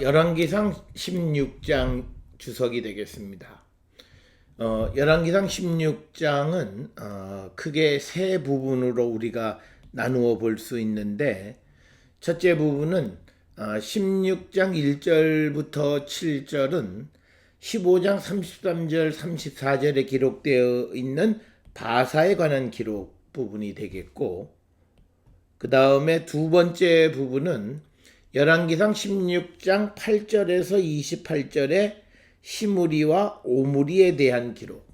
열왕기상 16장 주석이 되겠습니다. 열왕기상 16장은 크게 세 부분으로 우리가 나누어 볼 수 있는데, 첫째 부분은 16장 1절부터 7절은 15장 33절 34절에 기록되어 있는 바사에 관한 기록 부분이 되겠고, 그 다음에 두 번째 부분은 열왕기상 16장 8절에서 28절에 시므리와 오므리에 대한 기록,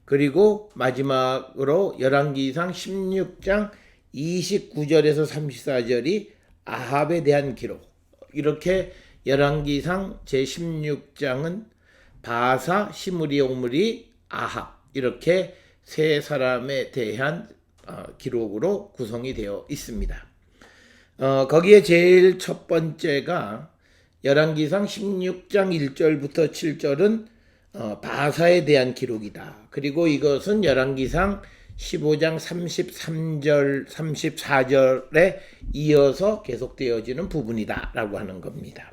그리고 마지막으로 열왕기상 16장 29절에서 34절이 아합에 대한 기록. 이렇게 열왕기상 제16장은 바사, 시므리, 오므리, 아합, 이렇게 세 사람에 대한 기록으로 구성이 되어 있습니다. 거기에 제일 첫 번째가 열왕기상 16장 1절부터 7절은 바사에 대한 기록이다. 그리고 이것은 열왕기상 15장 33절, 34절에 이어서 계속되어지는 부분이다 라고 하는 겁니다.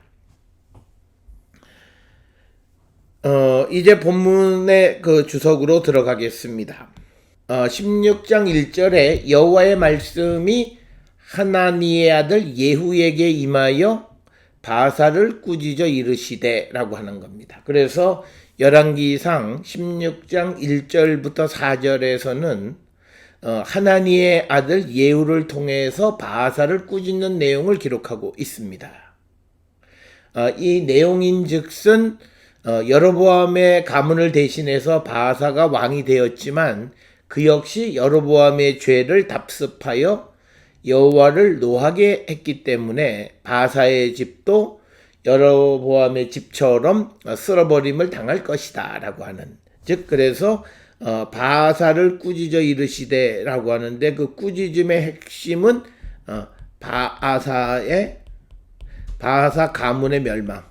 이제 본문의 그 주석으로 들어가겠습니다. 16장 1절에 여호와의 말씀이 하나니의 아들 예후에게 임하여 바사를 꾸짖어 이르시되 라고 하는 겁니다. 그래서 열왕기상 16장 1절부터 4절에서는 하나니의 아들 예후를 통해서 바사를 꾸짖는 내용을 기록하고 있습니다. 이 내용인즉슨 여로보암의 가문을 대신해서 바사가 왕이 되었지만 그 역시 여로보암의 죄를 답습하여 여호와를 노하게 했기 때문에 바사의 집도 여로보암의 집처럼 쓸어버림을 당할 것이다 라고 하는, 즉 그래서 바사를 꾸짖어 이르시되 라고 하는데, 그 꾸짖음의 핵심은 바사 가문의 멸망에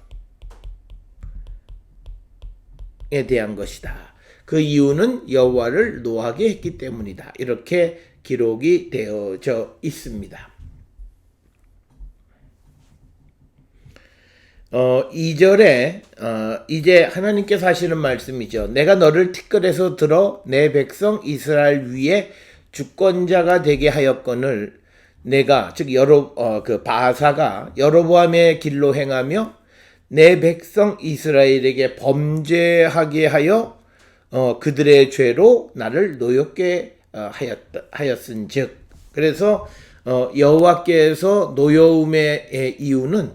대한 것이다. 그 이유는 여호와를 노하게 했기 때문이다. 이렇게 기록이 되어져 있습니다. 2절에 이제 하나님께서 하시는 말씀이죠. 내가 너를 티끌에서 들어 내 백성 이스라엘 위에 주권자가 되게 하였거늘 내가, 즉 바사가 여로보암의 길로 행하며 내 백성 이스라엘에게 범죄하게 하여 그들의 죄로 나를 노엽게 하였은즉, 그래서 여호와께서 노여움의 이유는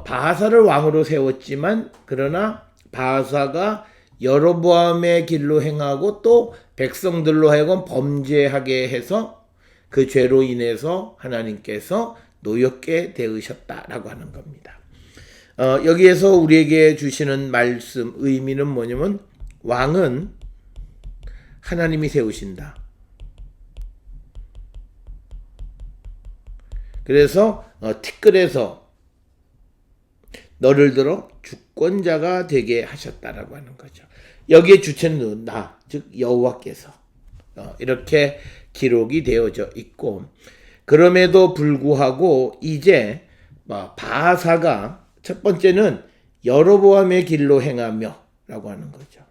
바사를 왕으로 세웠지만, 그러나 바사가 여로보암의 길로 행하고 또 백성들로 하여금 범죄하게 해서 그 죄로 인해서 하나님께서 노엽게 되으셨다라고 하는 겁니다. 여기에서 우리에게 주시는 말씀 의미는 뭐냐면, 왕은 하나님이 세우신다. 그래서 티끌에서 너를 들어 주권자가 되게 하셨다라고 하는 거죠. 여기에 주체는 나, 즉 여호와께서, 이렇게 기록이 되어져 있고, 그럼에도 불구하고 이제 바사가 첫 번째는 여로보암의 길로 행하며 라고 하는 거죠.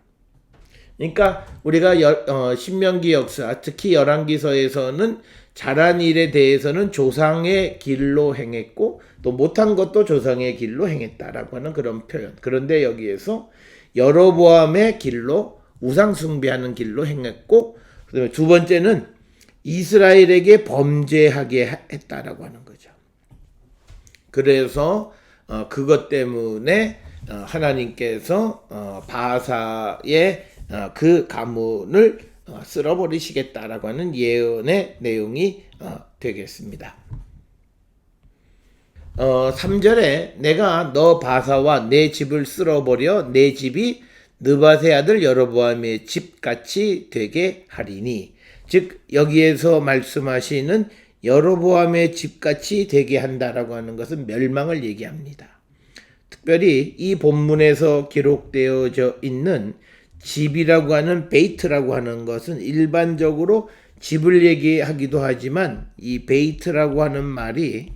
그러니까 우리가 신명기 역사, 특히 열왕기서에서는 잘한 일에 대해서는 조상의 길로 행했고 또 못한 것도 조상의 길로 행했다라고 하는 그런 표현. 그런데 여기에서 여로보암의 길로, 우상 숭배하는 길로 행했고, 그다음에 두 번째는 이스라엘에게 범죄하게 했다라고 하는 거죠. 그래서 그것 때문에 하나님께서 바사의 그 가문을 쓸어버리시겠다라고 하는 예언의 내용이 되겠습니다. 3절에 내가 너 바사와 내 집을 쓸어버려 내 집이 느밧의 아들 여로보암의 집같이 되게 하리니, 즉 여기에서 말씀하시는 여로보암의 집같이 되게 한다라고 하는 것은 멸망을 얘기합니다. 특별히 이 본문에서 기록되어져 있는 집이라고 하는 베이트라고 하는 것은 일반적으로 집을 얘기하기도 하지만, 이 베이트라고 하는 말이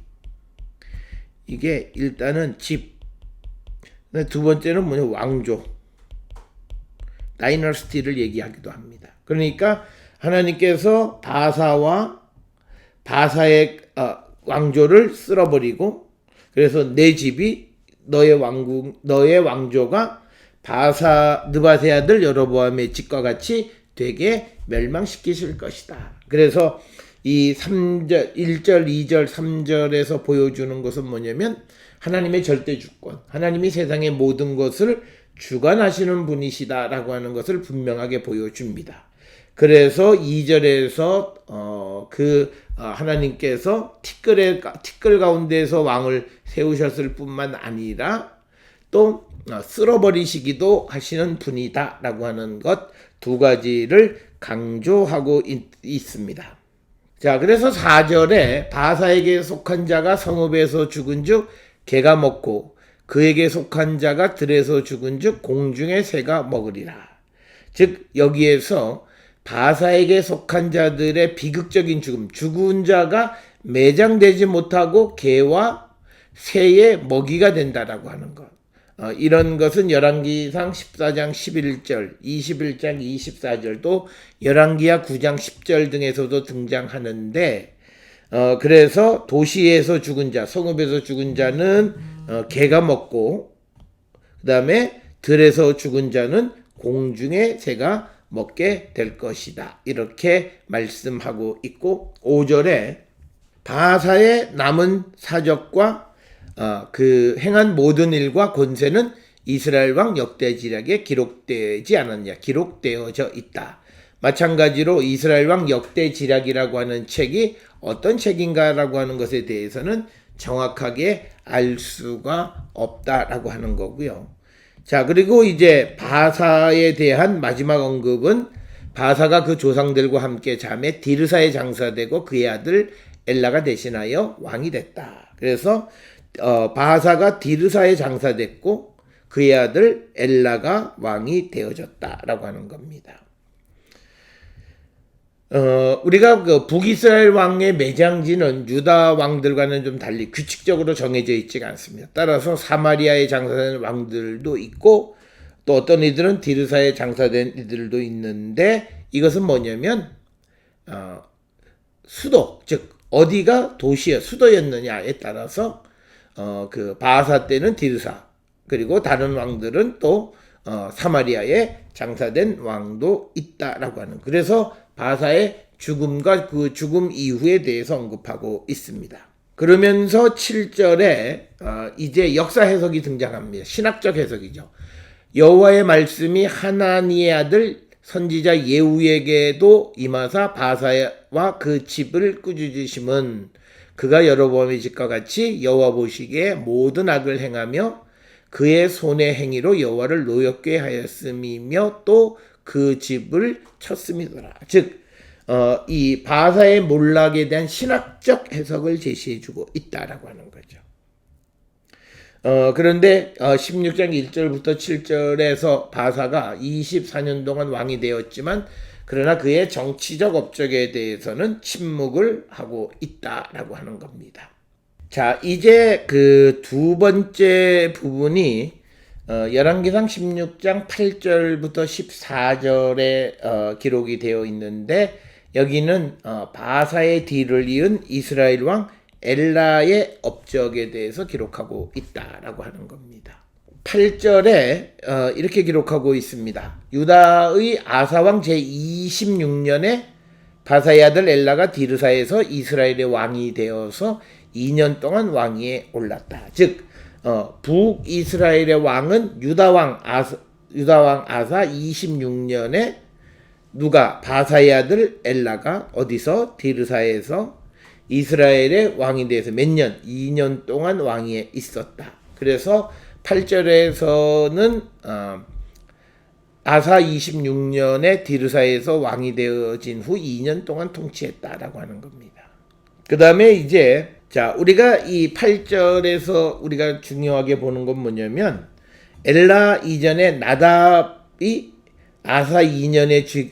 이게 일단은 집, 두 번째는 뭐냐? 왕조. 다이너스티를 얘기하기도 합니다. 그러니까 하나님께서 바사의 왕조를 쓸어버리고, 그래서 내 집이 너의 왕조가 느바세 아들 여로보암의 집과 같이 되게 멸망시키실 것이다. 그래서 이 3절, 1절, 2절, 3절에서 보여주는 것은 뭐냐면 하나님의 절대 주권, 하나님이 세상의 모든 것을 주관하시는 분이시다라고 하는 것을 분명하게 보여줍니다. 그래서 2절에서 하나님께서 티끌 가운데서 왕을 세우셨을 뿐만 아니라 또 쓸어버리시기도 하시는 분이다라고 하는 것 두 가지를 강조하고 있습니다. 자, 그래서 4절에 바사에게 속한 자가 성읍에서 죽은즉 개가 먹고 그에게 속한 자가 들에서 죽은즉 공중의 새가 먹으리라. 즉 여기에서 바사에게 속한 자들의 비극적인 죽은 자가 매장되지 못하고 개와 새의 먹이가 된다라고 하는 것. 이런 것은 열왕기상 14장 11절, 21장 24절도 열왕기하 9장 10절 등에서도 등장하는데, 그래서 도시에서 죽은 자, 성읍에서 죽은 자는 개가 먹고, 그 다음에 들에서 죽은 자는 공중의 새가 먹게 될 것이다. 이렇게 말씀하고 있고, 5절에 바사의 남은 사적과 그 행한 모든 일과 권세는 이스라엘 왕 역대지략에 기록되지 않았냐, 기록되어져 있다. 마찬가지로 이스라엘 왕 역대지략이라고 하는 책이 어떤 책인가라고 하는 것에 대해서는 정확하게 알 수가 없다라고 하는 거고요. 자, 그리고 이제 바사에 대한 마지막 언급은 바사가 그 조상들과 함께 잠에 디르사에 장사되고 그의 아들 엘라가 대신하여 왕이 됐다. 그래서 바사가 디르사에 장사됐고 그의 아들 엘라가 왕이 되어졌다라고 하는 겁니다. 우리가 그 북이스라엘 왕의 매장지는 유다 왕들과는 좀 달리 규칙적으로 정해져 있지가 않습니다. 따라서 사마리아에 장사된 왕들도 있고 또 어떤 이들은 디르사에 장사된 이들도 있는데, 이것은 뭐냐면 수도, 즉 어디가 수도였느냐에 따라서 그 바사 때는 디르사, 그리고 다른 왕들은 또 사마리아에 장사된 왕도 있다라고 하는, 그래서 바사의 죽음과 그 죽음 이후에 대해서 언급하고 있습니다. 그러면서 7절에 이제 역사 해석이 등장합니다. 신학적 해석이죠. 여호와의 말씀이 하나니의 아들 선지자 예후에게도 임하사 바사와 그 집을 꾸짖으심은 그가 여로보암의 집과 같이 여호와 보시기에 모든 악을 행하며 그의 손의 행위로 여호와를 노엽게 하였음이며 또 그 집을 쳤음이더라. 즉 이 바사의 몰락에 대한 신학적 해석을 제시해주고 있다라고 하는 거죠. 그런데 16장 1절부터 7절에서 바사가 24년 동안 왕이 되었지만 그러나 그의 정치적 업적에 대해서는 침묵을 하고 있다라고 하는 겁니다. 자, 이제 그 두 번째 부분이 열왕기상 16장 8절부터 14절에 기록이 되어 있는데, 여기는 바사의 뒤를 이은 이스라엘 왕 엘라의 업적에 대해서 기록하고 있다라고 하는 겁니다. 8절에 이렇게 기록하고 있습니다. 유다의 아사왕 제26년에 바사의 아들 엘라가 디르사에서 이스라엘의 왕이 되어서 2년 동안 왕위에 올랐다. 즉 북이스라엘의 왕은 유다왕 아사 26년에 누가 바사의 아들 엘라가 어디서 디르사에서 이스라엘의 왕이 돼서 몇 년? 2년 동안 왕위에 있었다. 그래서 8절에서는 아사 26년에 디르사에서 왕이 되어진 후 2년 동안 통치했다라고 하는 겁니다. 그 다음에 이제 우리가 이 8절에서 우리가 중요하게 보는 건 뭐냐면, 엘라 이전에 나답이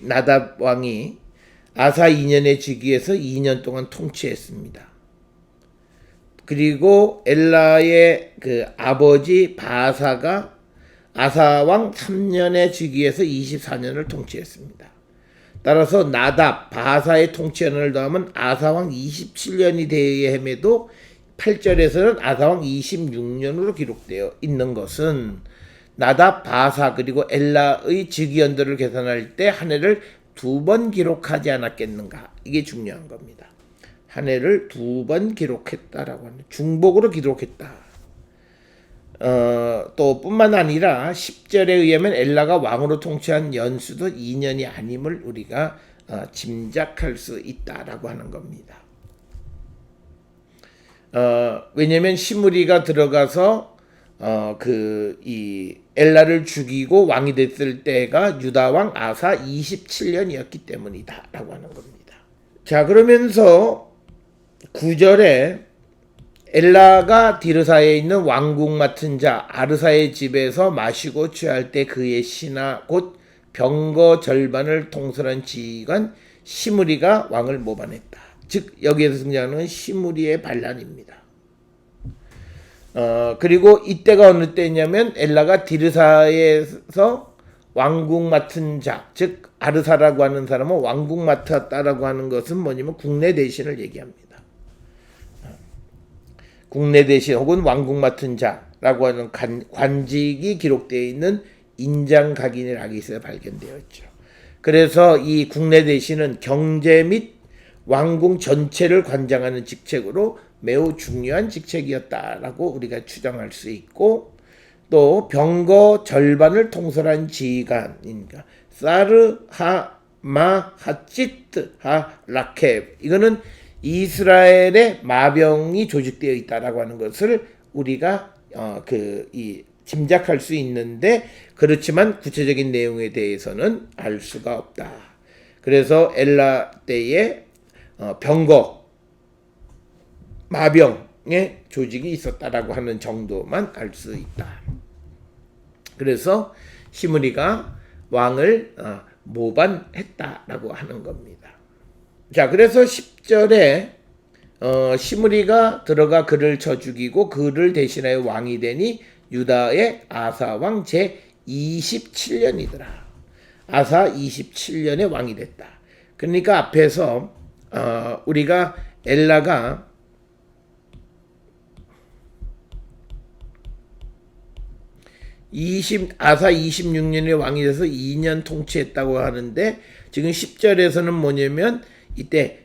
나답 왕이 아사 2년의 즉위에서 2년 동안 통치했습니다. 그리고 엘라의 그 아버지 바사가 아사왕 3년의 즉위에서 24년을 통치했습니다. 따라서 나답, 바사의 통치연을 더하면 아사왕 27년이 되임에도 8절에서는 아사왕 26년으로 기록되어 있는 것은 나답, 바사 그리고 엘라의 즉위연도를 계산할 때 한 해를 2번 기록하지 않았겠는가. 이게 중요한 겁니다. 한 해를 2번 기록했다라고 하는, 중복으로 기록했다. 또 뿐만 아니라 10절에 의하면 엘라가 왕으로 통치한 연수도 2년이 아님을 우리가 짐작할 수 있다라고 하는 겁니다. 왜냐면 시므리가 들어가서 이 엘라를 죽이고 왕이 됐을 때가 유다왕 아사 27년이었기 때문이다라고 하는 겁니다. 자, 그러면서 9절에 엘라가 디르사에 있는 왕궁 맡은 자 아르사의 집에서 마시고 취할 때 그의 신하 곧 병거 절반을 통솔한 지휘관 시므리가 왕을 모반했다. 즉 여기에서 등장하는 시므리의 반란입니다. 그리고 이때가 어느 때냐면 엘라가 디르사에서 왕궁 맡은 자, 즉 아르사라고 하는 사람은 왕궁 맡았다라고 하는 것은 뭐냐면 국내 대신을 얘기합니다. 국내 대신 혹은 왕궁 맡은 자라고 하는 관직이 기록되어 있는 인장각인의 락에서 발견되었죠. 그래서 이 국내 대신은 경제 및 왕궁 전체를 관장하는 직책으로 매우 중요한 직책이었다라고 우리가 추정할 수 있고, 또 병거 절반을 통솔한 지휘관이니까 사르하마하치트 하라케, 이거는 이스라엘의 마병이 조직되어 있다라고 하는 것을 우리가 짐작할 수 있는데, 그렇지만 구체적인 내용에 대해서는 알 수가 없다. 그래서 엘라 때에 병거 마병의 조직이 있었다라고 하는 정도만 알 수 있다. 그래서 시므리가 왕을 모반했다라고 하는 겁니다. 자, 그래서 10절에 시므리가 들어가 그를 쳐 죽이고 그를 대신하여 왕이 되니 유다의 아사왕 제 27년이더라. 아사 27년에 왕이 됐다. 그러니까 앞에서 우리가 엘라가 아사 26년에 왕이 돼서 2년 통치했다고 하는데, 지금 10절에서는 뭐냐면 이때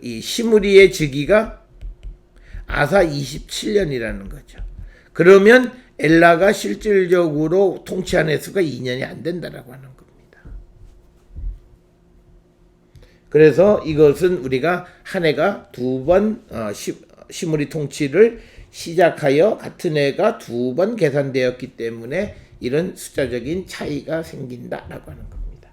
이 시므리의 즉위가 아사 27년이라는 거죠. 그러면 엘라가 실질적으로 통치한 횟수가 2년이 안 된다라고 하는 겁니다. 그래서 이것은 우리가 한 해가 2번 시므리 통치를 시작하여 같은 해가 2번 계산되었기 때문에 이런 숫자적인 차이가 생긴다라고 하는 겁니다.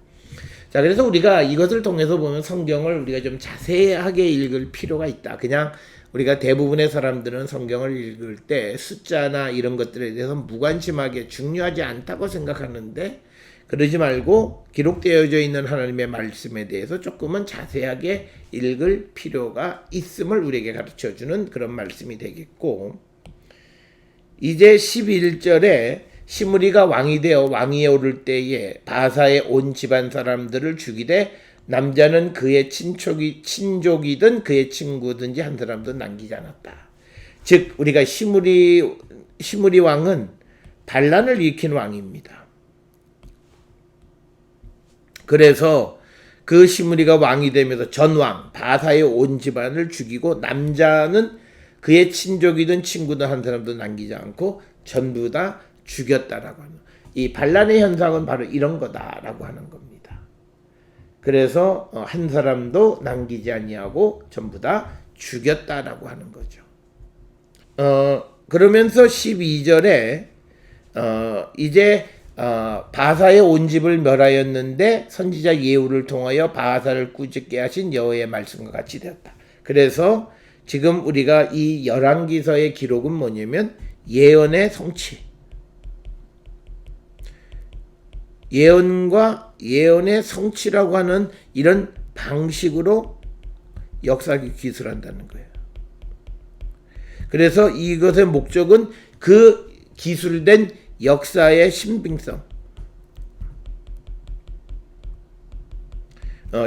자, 그래서 우리가 이것을 통해서 보면 성경을 우리가 좀 자세하게 읽을 필요가 있다. 그냥 우리가 대부분의 사람들은 성경을 읽을 때 숫자나 이런 것들에 대해서 무관심하게 중요하지 않다고 생각하는데, 그러지 말고 기록되어져 있는 하나님의 말씀에 대해서 조금은 자세하게 읽을 필요가 있음을 우리에게 가르쳐주는 그런 말씀이 되겠고, 이제 11절에 시므리가 왕이 되어 왕위에 오를 때에 바사의 온 집안 사람들을 죽이되 남자는 그의 친족이든 그의 친구든지 한 사람도 남기지 않았다. 즉 우리가 시므리 왕은 반란을 일으킨 왕입니다. 그래서 그 시므리가 왕이 되면서 전왕 바사의 온 집안을 죽이고 남자는 그의 친족이든 친구든 한 사람도 남기지 않고 전부 다 죽였다라고 하는, 이 반란의 현상은 바로 이런 거다라고 하는 겁니다. 그래서 한 사람도 남기지 아니하고 전부 다 죽였다라고 하는 거죠. 그러면서 12절에 이제 바사의 온 집을 멸하였는데 선지자 예후를 통하여 바사를 꾸짖게 하신 여호와의 말씀과 같이 되었다. 그래서 지금 우리가 이 열왕기서의 기록은 뭐냐면 예언의 성취, 예언과 예언의 성취라고 하는 이런 방식으로 역사 기술한다는 거예요. 그래서 이것의 목적은 그 기술된 역사의 신빙성,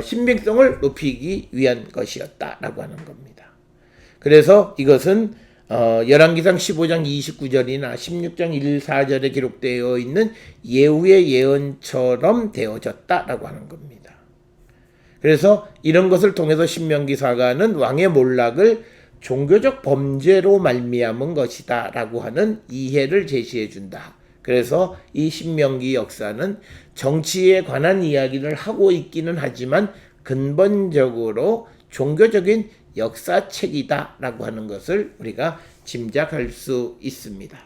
신빙성을 높이기 위한 것이었다라고 하는 겁니다. 그래서 이것은 열왕기상 15장 29절이나 16장 1, 4절에 기록되어 있는 예후의 예언처럼 되어졌다라고 하는 겁니다. 그래서 이런 것을 통해서 신명기사가는 왕의 몰락을 종교적 범죄로 말미암은 것이다 라고 하는 이해를 제시해 준다. 그래서 이 신명기 역사는 정치에 관한 이야기를 하고 있기는 하지만 근본적으로 종교적인 역사책이다 라고 하는 것을 우리가 짐작할 수 있습니다.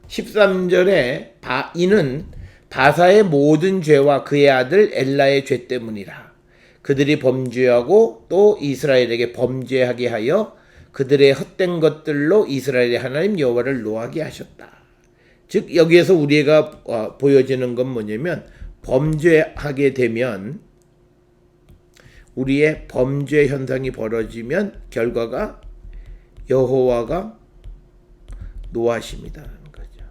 13절에 이는 바사의 모든 죄와 그의 아들 엘라의 죄 때문이라. 그들이 범죄하고 또 이스라엘에게 범죄하게 하여 그들의 헛된 것들로 이스라엘의 하나님 여호와를 노하게 하셨다. 즉 여기에서 우리가 보여지는 건 뭐냐면 범죄하게 되면 우리의 범죄 현상이 벌어지면 결과가 여호와가 노하십니다라는 거죠.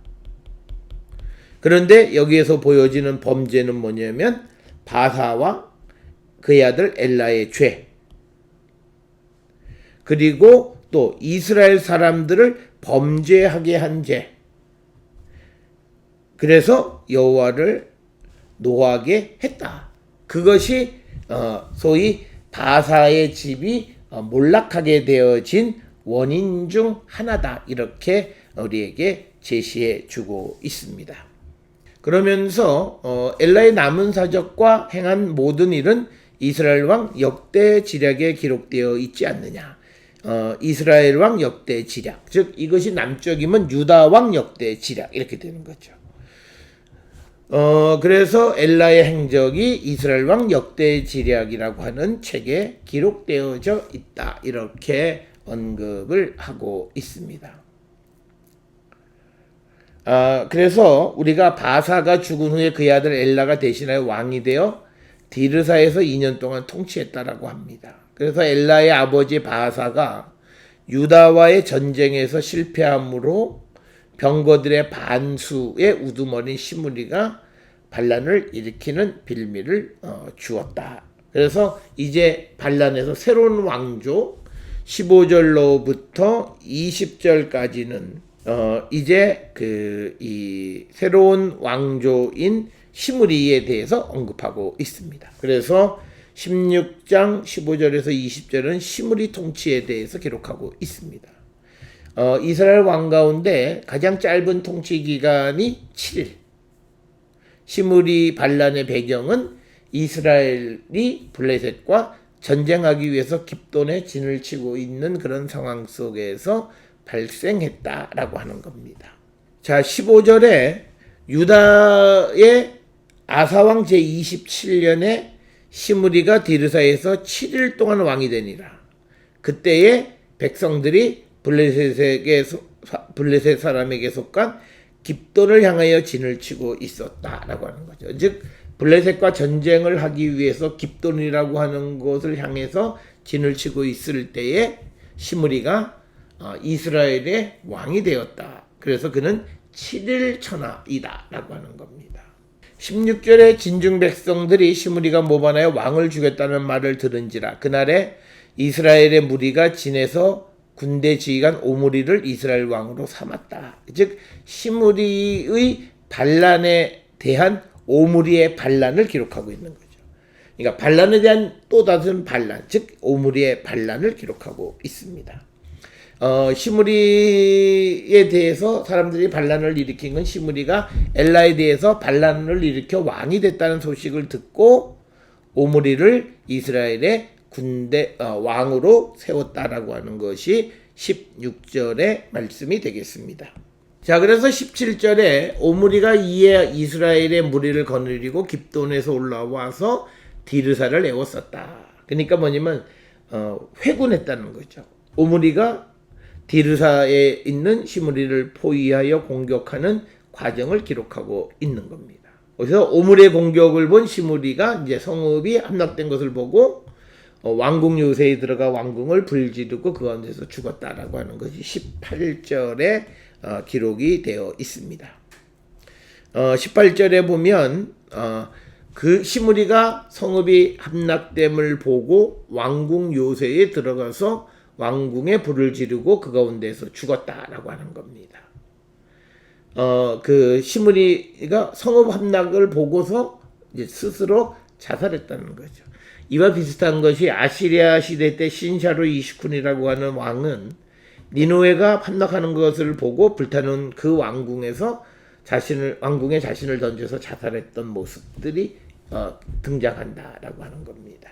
그런데 여기에서 보여지는 범죄는 뭐냐면 바사와 그의 아들 엘라의 죄, 그리고 또 이스라엘 사람들을 범죄하게 한 죄. 그래서 여호와를 노하게 했다. 그것이 소위 바사의 집이 몰락하게 되어진 원인 중 하나다. 이렇게 우리에게 제시해 주고 있습니다. 그러면서 엘라의 남은 사적과 행한 모든 일은 이스라엘 왕 역대 지략에 기록되어 있지 않느냐. 이스라엘 왕 역대 지략, 즉 이것이 남쪽이면 유다 왕 역대 지략 이렇게 되는 거죠. 그래서 엘라의 행적이 이스라엘 왕 역대 지략이라고 하는 책에 기록되어져 있다. 이렇게 언급을 하고 있습니다. 그래서 우리가 바사가 죽은 후에 그의 아들 엘라가 대신하여 왕이 되어 디르사에서 2년 동안 통치했다라고 합니다. 그래서 엘라의 아버지 바사가 유다와의 전쟁에서 실패함으로 병거들의 반수의 우두머리인 시므리가 반란을 일으키는 빌미를 주었다. 그래서 이제 반란에서 새로운 왕조 15절로부터 20절까지는 이제 이 새로운 왕조인 시므리에 대해서 언급하고 있습니다. 그래서 16장 15절에서 20절은 시므리 통치에 대해서 기록하고 있습니다. 이스라엘 왕 가운데 가장 짧은 통치 기간이 7일. 시므리 반란의 배경은 이스라엘이 블레셋과 전쟁하기 위해서 깁돈에 진을 치고 있는 그런 상황 속에서 발생했다라고 하는 겁니다. 자, 15절에 유다의 아사왕 제27년에 시므리가 디르사에서 7일 동안 왕이 되니라. 그때에 백성들이 블레셋 사람에게 속한 깁돈을 향하여 진을 치고 있었다라고 하는 거죠. 즉 블레셋과 전쟁을 하기 위해서 깁돈이라고 하는 곳을 향해서 진을 치고 있을 때에 시므리가 이스라엘의 왕이 되었다. 그래서 그는 7일 천하이다 라고 하는 겁니다. 16절에 진중 백성들이 시므리가 모반하여 왕을 주겠다는 말을 들은지라. 그날에 이스라엘의 무리가 진에서 군대 지휘관 오므리를 이스라엘 왕으로 삼았다. 즉 시므리의 반란에 대한 오므리의 반란을 기록하고 있는 거죠. 그러니까 반란에 대한 또 다른 반란, 즉 오므리의 반란을 기록하고 있습니다. 시므리에 대해서 사람들이 반란을 일으킨 건 시므리가 엘라에 대해서 반란을 일으켜 왕이 됐다는 소식을 듣고 오므리를 이스라엘의 왕으로 세웠다라고 하는 것이 16절의 말씀이 되겠습니다. 자, 그래서 17절에 오므리가 이에 이스라엘의 무리를 거느리고 깁돈에서 올라와서 디르사를 에웠었다. 그러니까 뭐냐면 회군했다는 거죠. 오므리가 디르사에 있는 시므리를 포위하여 공격하는 과정을 기록하고 있는 겁니다. 그래서 오므리의 공격을 본 시므리가 이제 성읍이 함락된 것을 보고 왕궁 요새에 들어가 왕궁을 불지르고 그 가운데서 죽었다라고 하는 것이 18절에 기록이 되어 있습니다. 18절에 보면 그 시므리가 성읍이 함락됨을 보고 왕궁 요새에 들어가서 왕궁에 불을 지르고 그 가운데서 죽었다라고 하는 겁니다. 그 시므리가 성읍 함락을 보고서 이제 스스로 자살했다는 거죠. 이와 비슷한 것이 아시리아 시대 때 신샤르 이시쿤이라고 하는 왕은 니느웨가 함락하는 것을 보고 불타는 그 왕궁에서 왕궁에 자신을 던져서 자살했던 모습들이 등장한다라고 하는 겁니다.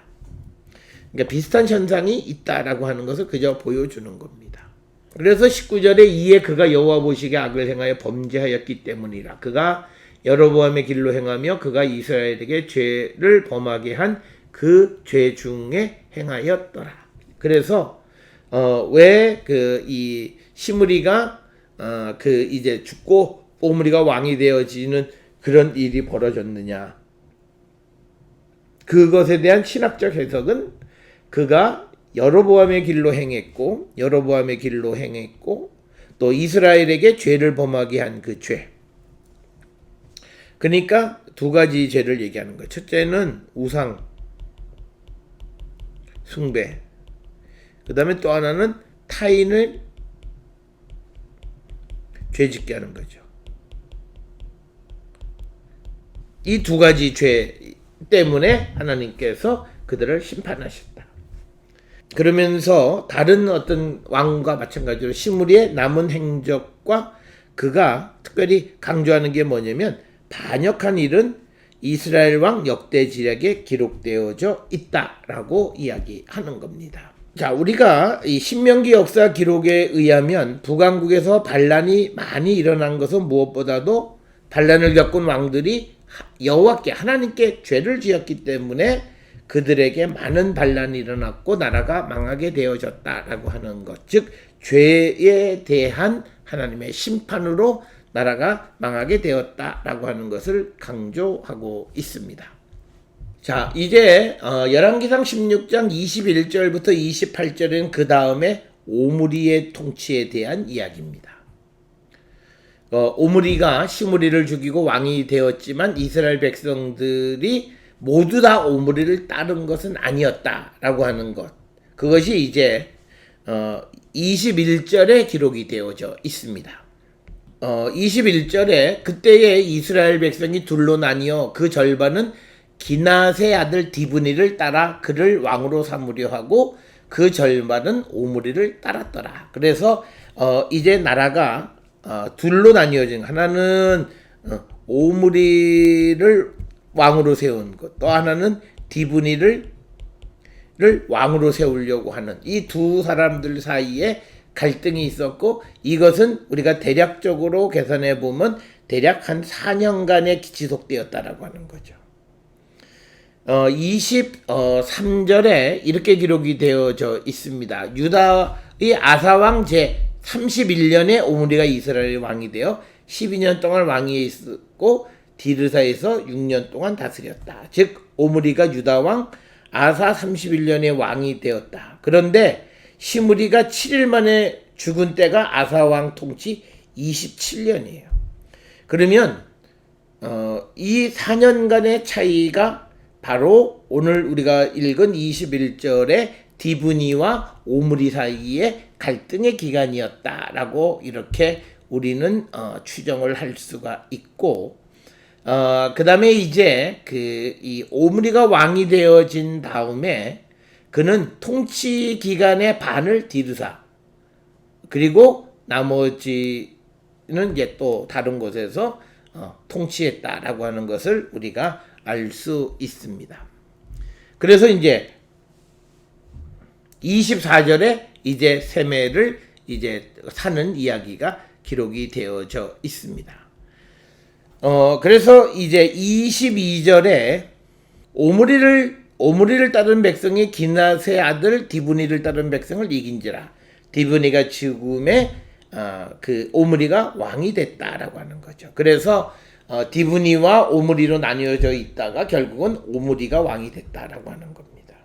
그러니까 비슷한 현상이 있다라고 하는 것을 그저 보여주는 겁니다. 그래서 19절에 이에 그가 여호와 보시기에 악을 행하여 범죄하였기 때문이라. 그가 여로보암의 길로 행하며 그가 이스라엘에게 죄를 범하게 한 그 죄 중에 행하였더라. 그래서 왜 이 시므리가 이제 죽고 오므리가 왕이 되어지는 그런 일이 벌어졌느냐? 그것에 대한 신학적 해석은 그가 여로보암의 길로 행했고 또 이스라엘에게 죄를 범하게 한 그 죄. 그러니까 두 가지 죄를 얘기하는 거예요. 첫째는 우상 숭배. 그 다음에 또 하나는 타인을 죄짓게 하는 거죠. 이 두 가지 죄 때문에 하나님께서 그들을 심판하셨다. 그러면서 다른 어떤 왕과 마찬가지로 시므리의 남은 행적과 그가 특별히 강조하는 게 뭐냐면 반역한 일은 이스라엘 왕 역대지략에 기록되어져 있다라고 이야기하는 겁니다. 자, 우리가 이 신명기 역사 기록에 의하면 북왕국에서 반란이 많이 일어난 것은 무엇보다도 반란을 겪은 왕들이 여호와께 하나님께 죄를 지었기 때문에 그들에게 많은 반란이 일어났고 나라가 망하게 되어졌다라고 하는 것, 즉 죄에 대한 하나님의 심판으로 나라가 망하게 되었다라고 하는 것을 강조하고 있습니다. 자, 이제 열왕기상 16장 21절부터 28절은 그 다음에 오므리의 통치에 대한 이야기입니다. 오므리가 시므리를 죽이고 왕이 되었지만 이스라엘 백성들이 모두 다 오므리를 따른 것은 아니었다라고 하는 것. 그것이 이제 21절에 기록이 되어져 있습니다. 21절에 그때에 이스라엘 백성이 둘로 나뉘어 그 절반은 기낫의 아들 디브니를 따라 그를 왕으로 삼으려 하고 그 절반은 오므리를 따랐더라. 그래서 이제 나라가 둘로 나뉘어진, 하나는 오므리를 왕으로 세운 것, 또 하나는 디브니를 왕으로 세우려고 하는 이 두 사람들 사이에 갈등이 있었고, 이것은 우리가 대략적으로 계산해 보면 대략 한 4년간의 지속되었다라고 하는 거죠. 23절에 이렇게 기록이 되어져 있습니다. 유다의 아사왕 제 31년에 오므리가 이스라엘 왕이 되어 12년 동안 왕위에 있었고 디르사에서 6년 동안 다스렸다. 즉 오므리가 유다왕 아사 31년에 왕이 되었다. 그런데 시므리가 7일 만에 죽은 때가 아사왕 통치 27년이에요. 그러면 이 4년간의 차이가 바로 오늘 우리가 읽은 21절의 디브니와 오므리 사이의 갈등의 기간이었다라고 이렇게 우리는 추정을 할 수가 있고, 그 다음에 이제 이 오므리가 왕이 되어진 다음에 그는 통치 기간의 반을 디르사, 그리고 나머지는 이제 또 다른 곳에서 통치했다라고 하는 것을 우리가 알 수 있습니다. 그래서 이제 24절에 이제 세매를 이제 사는 이야기가 기록이 되어져 있습니다. 그래서 이제 22절에 오므리를 따른 백성이 기낫의 아들 디브니를 따른 백성을 이긴지라. 디브니가 죽음에 그 오므리가 왕이 됐다라고 하는 거죠. 그래서 디브니와 오므리로 나뉘어져 있다가 결국은 오므리가 왕이 됐다라고 하는 겁니다.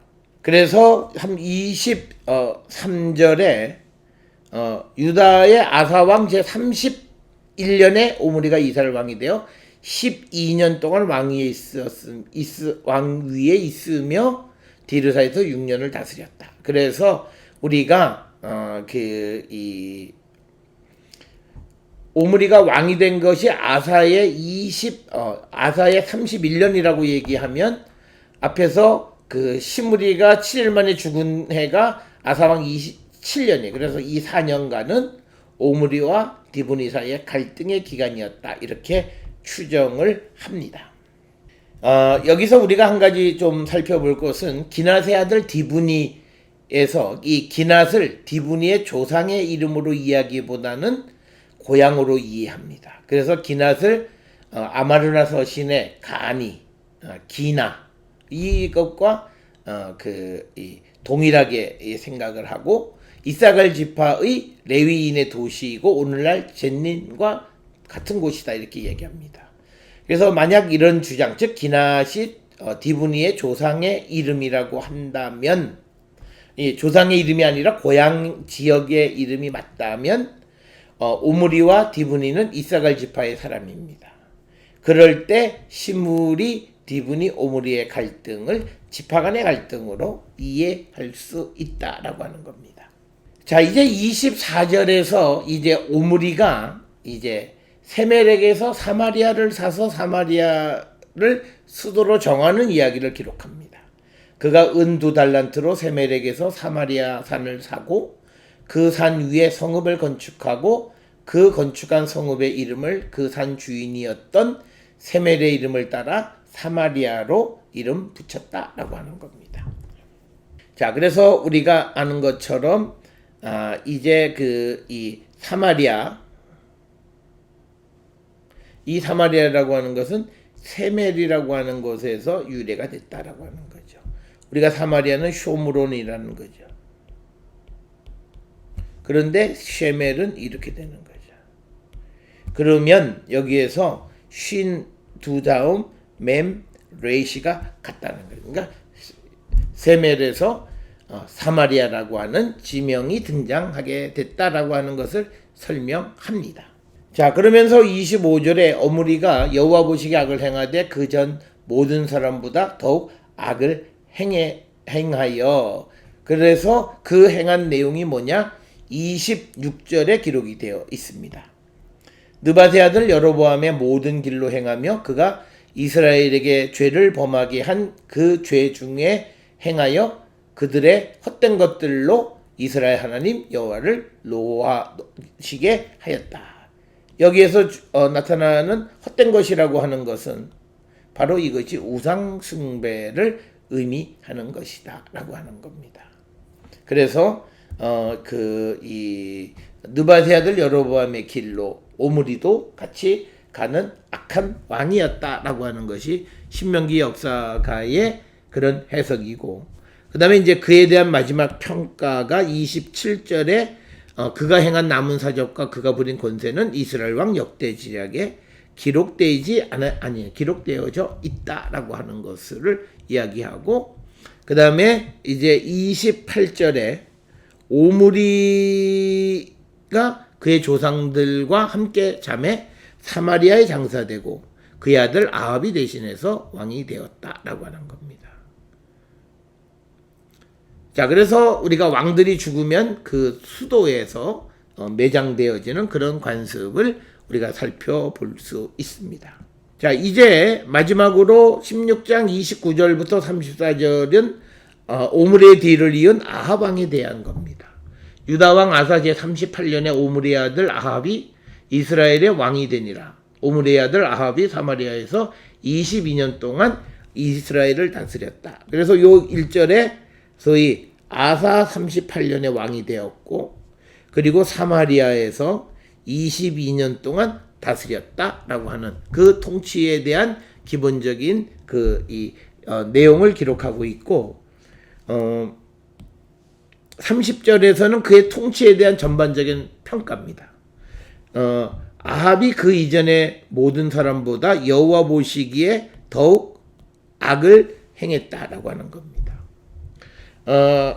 그래서 23절에 유다의 아사왕 제31년에 오므리가 이스라엘 왕이 되어 12년 동안 왕 위에 있으며 디르사에서 6년을 다스렸다. 그래서 우리가 오므리가 왕이 된 것이 아사의 31년이라고 얘기하면 앞에서 시므리가 7일 만에 죽은 해가 아사왕 27년이에요. 그래서 이 4년간은 오므리와 디브니 사이의 갈등의 기간이었다. 이렇게 추정을 합니다. 여기서 우리가 한 가지 좀 살펴볼 것은 기낫의 아들 디브니에서 이 기낫을 디브니의 조상의 이름으로 이야기보다는 고향으로 이해합니다. 그래서 기낫을 아마르나 서신의 가니, 기나 이것과 동일하게 생각을 하고 이사갈 지파의 레위인의 도시이고 오늘날 젠닌과 같은 곳이다 이렇게 얘기합니다. 그래서 만약 이런 주장, 즉 기낫이 디브니의 조상의 이름이라고 한다면, 이 조상의 이름이 아니라 고향 지역의 이름이 맞다면 오므리와 디브니는 이사갈 지파의 사람입니다. 그럴 때 시므리, 디브니, 오므리의 갈등을 지파 간의 갈등으로 이해할 수 있다라고 하는 겁니다. 자, 이제 24절에서 이제 오므리가 이제 세멜에게서 사마리아를 사서 사마리아를 수도로 정하는 이야기를 기록합니다. 그가 은 2달란트로 세멜에게서 사마리아 산을 사고 그 산 위에 성읍을 건축하고 그 건축한 성읍의 이름을 그 산 주인이었던 세멜의 이름을 따라 사마리아로 이름 붙였다라고 하는 겁니다. 자, 그래서 우리가 아는 것처럼 이제 이 사마리아라고 하는 것은 세멜이라고 하는 곳에서 유래가 됐다라고 하는 거죠. 우리가 사마리아는 쇼므론이라는 거죠. 그런데 쉐멜은 이렇게 되는 거죠. 그러면 여기에서 쉰 두 다음 맴 레이시가 같다는 거예요. 그러니까 세멜에서 사마리아라고 하는 지명이 등장하게 됐다라고 하는 것을 설명합니다. 자, 그러면서 25절에 오므리가 여호와 보시기에 악을 행하되 그 전 모든 사람보다 더욱 악을 행하여, 그래서 그 행한 내용이 뭐냐? 26절에 기록이 되어 있습니다. 느밧의 아들 여로보암의 모든 길로 행하며 그가 이스라엘에게 죄를 범하게 한 그 죄 중에 행하여 그들의 헛된 것들로 이스라엘 하나님 여호와를 노하시게 하였다. 여기에서 나타나는 헛된 것이라고 하는 것은 바로 이것이 우상 숭배를 의미하는 것이다 라고 하는 겁니다. 그래서 이 느밧의 아들 여로보암의 길로 오므리도 같이 가는 악한 왕이었다라고 하는 것이 신명기 역사가의 그런 해석이고, 그 다음에 이제 그에 대한 마지막 평가가 27절에 그가 행한 남은 사적과 그가 부린 권세는 이스라엘 왕 역대지략에 기록되어져 있다라고 하는 것을 이야기하고, 그 다음에 이제 28절에 오므리가 그의 조상들과 함께 잠에 사마리아에 장사되고 그의 아들 아합이 대신해서 왕이 되었다라고 하는 겁니다. 자, 그래서 우리가 왕들이 죽으면 그 수도에서 매장되어지는 그런 관습을 우리가 살펴볼 수 있습니다. 자, 이제 마지막으로 16장 29절부터 34절은 오므리의 뒤를 이은 아합 왕에 대한 겁니다. 유다왕 아사 제38년에 오므리의 아들 아합이 이스라엘의 왕이 되니라. 오므리의 아들 아합이 사마리아에서 22년 동안 이스라엘을 다스렸다. 그래서 요 1절에 소위 아사 38년에 왕이 되었고, 그리고 사마리아에서 22년 동안 다스렸다라고 하는 그 통치에 대한 기본적인 내용을 기록하고 있고, 30절에서는 그의 통치에 대한 전반적인 평가입니다. 아합이 그 이전의 모든 사람보다 여호와 보시기에 더욱 악을 행했다라고 하는 겁니다.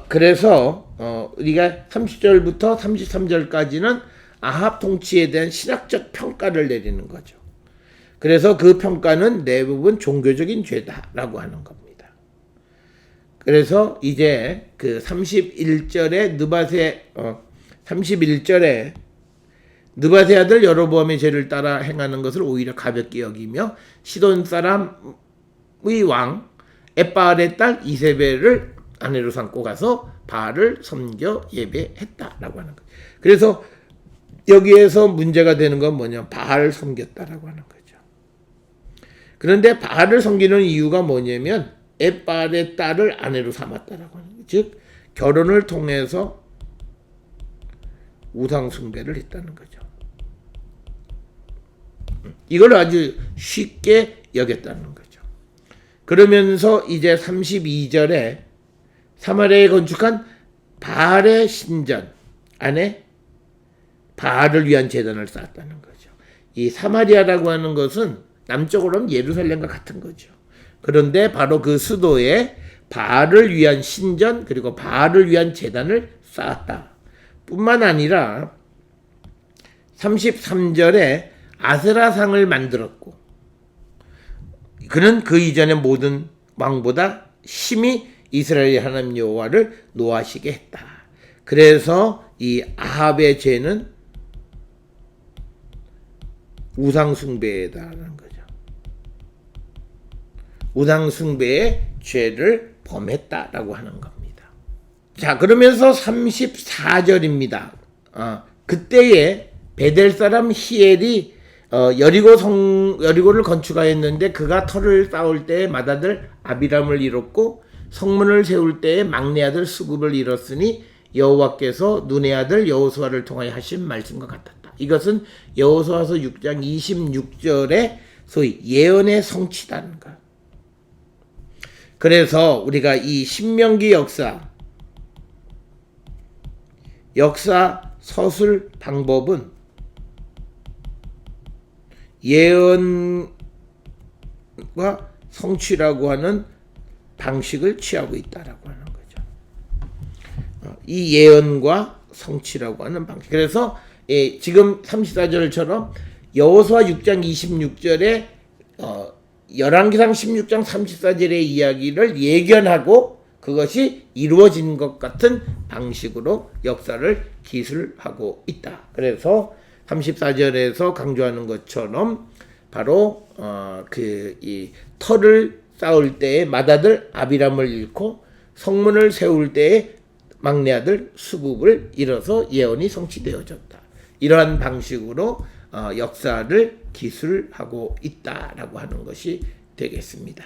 그래서 우리가 30절부터 33절까지는 아합 통치에 대한 신학적 평가를 내리는 거죠. 그래서 그 평가는 대부분 종교적인 죄다라고 하는 겁니다. 그래서 이제 그 31절에 느바세 아들 여로보암의 죄를 따라 행하는 것을 오히려 가볍게 여기며 시돈 사람의 왕 엣바알의 딸 이세벨을 아내로 삼고 가서 바알을 섬겨 예배했다라고 하는 거예요. 그래서 여기에서 문제가 되는 건 뭐냐? 바알을 섬겼다라고 하는 거죠. 그런데 바알을 섬기는 이유가 뭐냐면 엣바알의 딸을 아내로 삼았다라고 하는 거예요. 즉 결혼을 통해서 우상 숭배를 했다는 거죠. 이걸 아주 쉽게 여겼다는 거죠. 그러면서 이제 32절에 사마리아에 건축한 바알의 신전 안에 바알을 위한 제단을 쌓았다는 거죠. 이 사마리아라고 하는 것은 남쪽으로는 예루살렘과 같은 거죠. 그런데 바로 그 수도에 바알을 위한 신전 그리고 바알을 위한 제단을 쌓았다. 뿐만 아니라 33절에 아세라상을 만들었고 그는 그 이전의 모든 왕보다 심히 이스라엘의 하나님 여호와를 노하시게 했다. 그래서 이 아합의 죄는 우상숭배다라는 거죠. 우상숭배의 죄를 범했다라고 하는 겁니다. 자, 그러면서 34절입니다. 그때에 베델 사람 히엘이 여리고를 건축하였는데 그가 터를 쌓을 때에 맏아들 아비람을 잃었고 성문을 세울 때에 막내 아들 수굽을 잃었으니 여호와께서 눈의 아들 여호수아를 통하여 하신 말씀과 같았다. 이것은 여호수아서 6장 26절에 소위 예언의 성취다는 것. 그래서 우리가 이 신명기 역사 서술 방법은 예언과 성취라고 하는 방식을 취하고 있다라고 하는 거죠. 이 예언과 성취라고 하는 방식. 그래서 지금 34절처럼 여호수아 6장 26절에 열왕기상 16장 34절의 이야기를 예견하고 그것이 이루어진 것 같은 방식으로 역사를 기술하고 있다. 그래서 34절에서 강조하는 것처럼 바로 이 터를 쌓을 때에 맏아들 아비람을 잃고 성문을 세울 때에 막내 아들 수굽을 잃어서 예언이 성취되어졌다. 이러한 방식으로 역사를 기술하고 있다라고 하는 것이 되겠습니다.